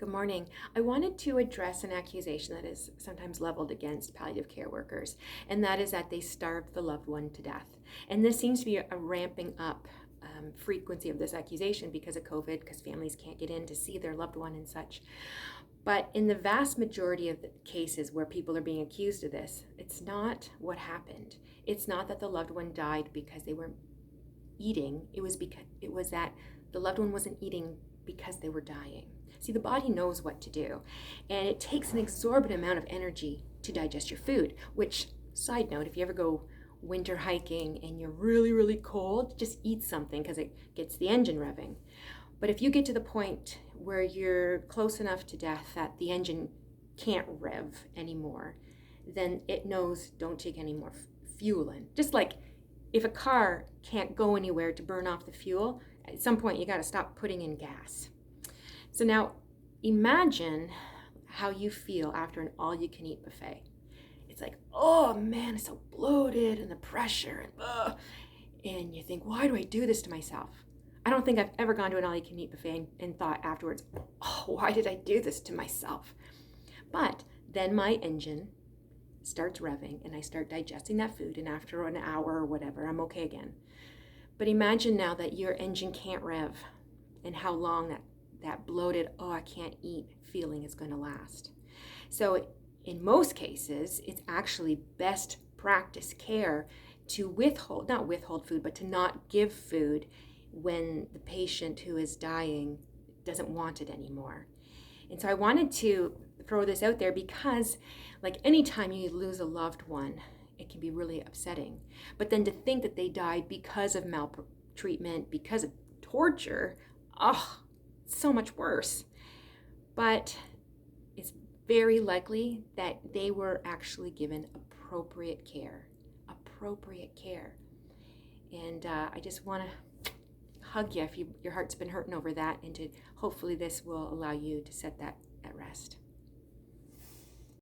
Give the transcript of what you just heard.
Good morning. I wanted to address an accusation that is sometimes leveled against palliative care workers, and that is that they starved the loved one to death. And this seems to be a ramping up frequency of this accusation because of COVID, because families can't get in to see their loved one and such. But in the vast majority of the cases where people are being accused of this, it's not what happened. It's not that the loved one died because they weren't eating. It was that the loved one wasn't eating because they were dying. See, the body knows what to do, and it takes an exorbitant amount of energy to digest your food, which, side note, if you ever go winter hiking and you're really, really cold, just eat something because it gets the engine revving. But if you get to the point where you're close enough to death that the engine can't rev anymore, then it knows don't take any more fuel in. Just like if a car can't go anywhere to burn off the fuel, at some point you got to stop putting in gas. So now imagine how you feel after an all-you-can-eat buffet. It's like, oh man, it's so bloated and the pressure and you think, why do I do this to myself? I don't think I've ever gone to an all-you-can-eat buffet and thought afterwards, oh, why did I do this to myself? But then my engine starts revving and I start digesting that food, and after an hour or whatever, I'm okay again. But imagine now that your engine can't rev and how long that bloated, oh, I can't eat feeling is going to last. So in most cases, it's actually best practice care to not withhold food, but to not give food when the patient who is dying doesn't want it anymore. And so I wanted to throw this out there because, like, anytime you lose a loved one, it can be really upsetting. But then to think that they died because of maltreatment, because of torture, oh, so much worse. But it's very likely that they were actually given appropriate care. And I just want to hug you if your heart's been hurting over that, and to hopefully this will allow you to set that at rest.